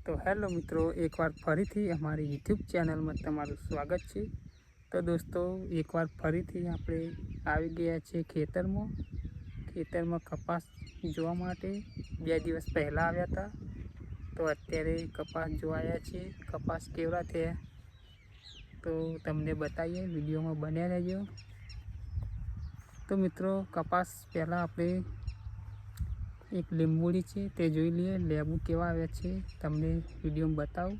તો હેલો મિત્રો, એકવાર ફરીથી અમારી યુટ્યુબ ચેનલમાં તમારું સ્વાગત છે। તો દોસ્તો, એકવાર ફરીથી આપણે આવી ગયા છીએ ખેતરમાં કપાસ જોવા માટે। 2 દિવસ પહેલાં આવ્યા હતા, તો અત્યારે કપાસ જોવાયા છીએ। કપાસ કેવડા થયા તો તમને બતાવીએ, વિડીયોમાં બન્યા રહેજો। તો મિત્રો, કપાસ પહેલાં આપણે એક લીંબુડી છે તે જોઈ લઈએ, લેબુ કેવા આવ્યા છે તમને વિડીયોમાં બતાવું।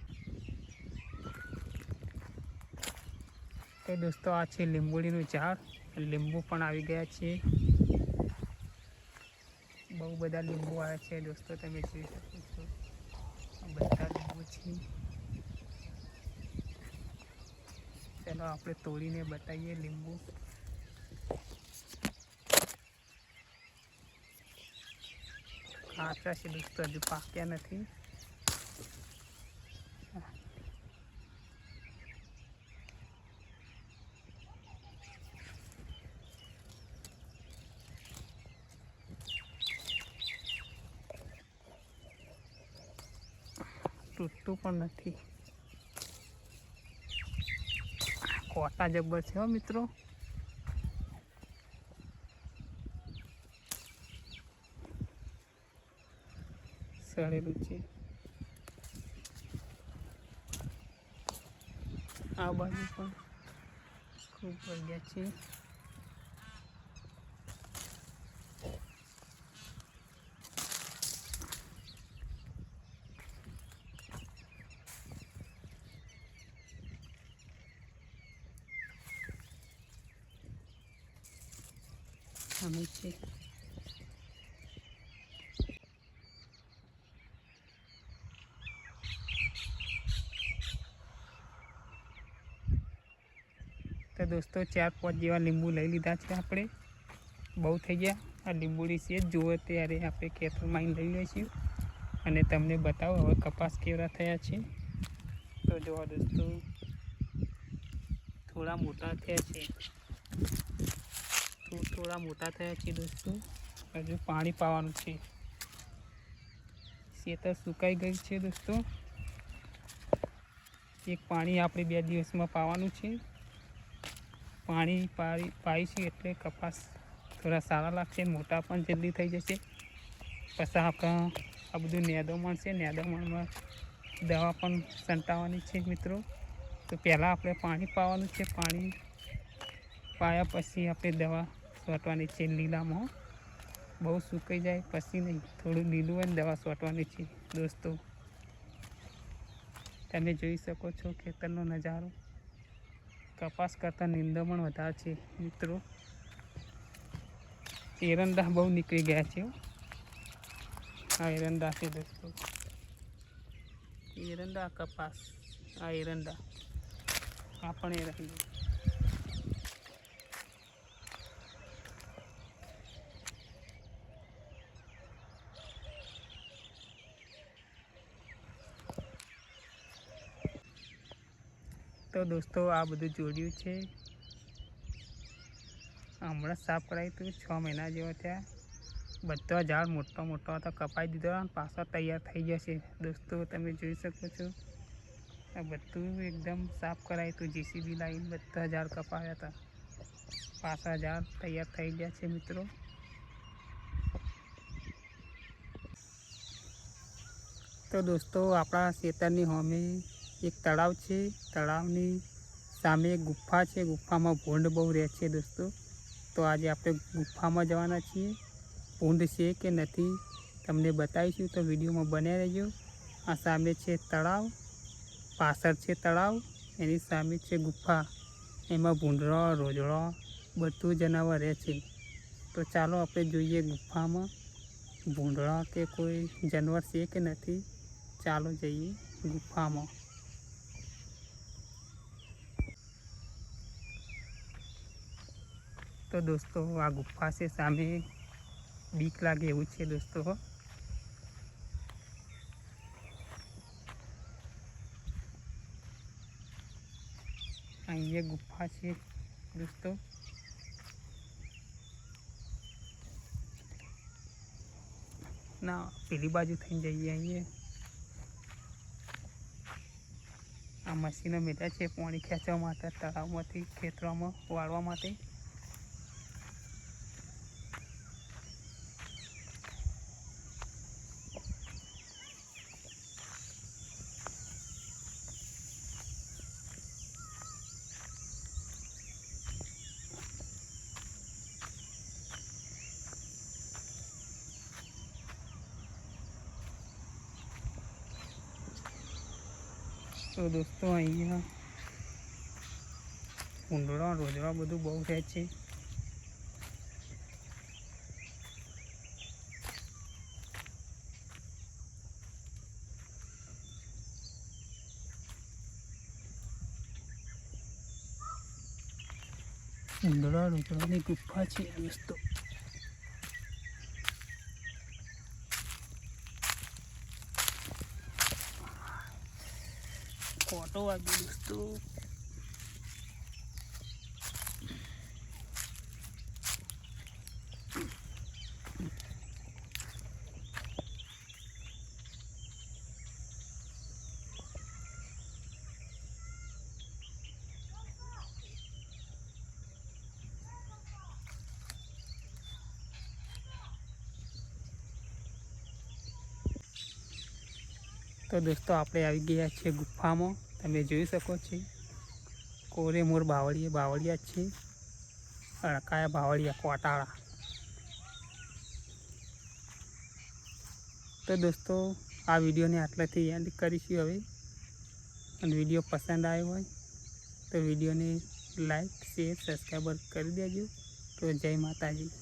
તો દોસ્તો, આ છે લીંબુડીનું ઝાડ, લીંબુ પણ આવી ગયા છે। બહુ બધા લીંબુ આવ્યા છે દોસ્તો, તમે જોઈ શકો છો, બધા લીંબુ છે। ચાલો આપણે તોડીને બતાવીએ લીંબુ। કાચા છે દોસ્તો, હજુ પાક્યા નથી। તૂટતું પણ નથી, કોટા જબર છે હો મિત્રો। સડેલું છે, આ બાજુ પણ ખૂબ વળ્યા છે। અમે છે તો દોસ્તો, 4-5 જેવા લીંબુ લઈ લીધા છે આપણે, બહુ થઈ ગયા। આ લીંબુડી છે, જુઓ ત્યારે આપણે ખેતરમાં લઈ લઈશું અને તમને બતાવો હવે કપાસ કેવડા થયા છે। તો જોવા દોસ્તો, થોડા મોટા થયા છે, થોડા મોટા થયા છે દોસ્તો। હજુ પાણી પાવાનું છે, ખેતર સુકાઈ ગયું છે દોસ્તો। એક પાણી આપણે 2 દિવસમાં પાવાનું છે। પાણી પાઈશું એટલે કપાસ થોડા સારા લાગશે, મોટા પણ જલ્દી થઈ જશે। પછી આપણે આ બધું નેદોમણ છે, નેદોમણમાં દવા પણ છંટાવવાની છે મિત્રો। તો પહેલાં આપણે પાણી પાવાનું છે, પાણી પાયા પછી આપણે દવા છાંટવાની છે લીલામાં। બહુ સુકાઈ જાય પછી નહીં, થોડું લીલું હોય ને દવા છાંટવાની છે દોસ્તો। તમે જોઈ શકો છો ખેતરનો નજારો, કપાસ કરતાં નિંદામણ વધારે છે મિત્રો। એરંડા બહુ નીકળી ગયા છે, આ એરંડા છે દોસ્તો, એરંડા કપાસ, આ એરંડા, આ પણ એરંડા। તો દોસ્તો, આ બધું જોડ્યું છે, હમણાં સાફ કરાવી હતું, 6 મહિના જેવા થયા। બધા ઝાડ મોટા હતા, કપાઈ દીધા અને પાછા તૈયાર થઈ જશે દોસ્તો, તમે જોઈ શકો છો। આ બધું એકદમ સાફ કરાયું હતું, જીસીબી લાવીને બધા ઝાડ કપાવ્યા હતા, પાછા ઝાડ તૈયાર થઈ ગયા છે મિત્રો। તો દોસ્તો, આપણા ખેતરની સામે એક તળાવ છે, તળાવની સામે એક ગુફા છે, ગુફામાં ભૂંડ બહુ રહે છે દોસ્તો। તો આજે આપણે ગુફામાં જવાના છીએ, ભૂંડ છે કે નથી તમને બતાવીશું, તો વિડીયોમાં બન્યા રહેજો। આ સામે છે તળાવ, પાછળ છે તળાવ, એની સામે છે ગુફા, એમાં ભૂંડરો, રોજડો બધું જનાવર રહે છે। તો ચાલો આપણે જોઈએ ગુફામાં ભૂંડરા કે કોઈ જાનવર છે કે નથી, ચાલો જઈએ ગુફામાં। તો દોસ્તો, આ ગુફા છે સામે, બીક લાગે એવું છે દોસ્તો। અહીંયા ગુફા છે દોસ્તો, ના પેલી બાજુ થઈને જઈએ। અહીંયા આ મશીનો મેળવ્યા છે પાણી ખેંચવા માટે, તળાવમાંથી ખેતરોમાં વાળવા માટે. તો દોસ્તો અહીંયા ઊંડળા રોજડા બધું બહુ રહે છે. ઊંડળા રોજડાની ગુફા છે દોસ્તો. ફોટો વાગ્યો દોસ્તો. તો દોસ્તો આપણે આવી ગયા છીએ ગુફામાં. તમે જોઈ શકો છો કોરે મોર બાવળિયા છે, અડકાયા બાવળિયા કોટાળા. તો દોસ્તો આ વિડીયોને આટલાથી એન્ડ કરીશું હવે. અને વિડીયો પસંદ આવ્યો હોય તો વિડીયોને લાઈક, શેર, સબસ્ક્રાઈબર કરી દેજો. તો જય માતાજી.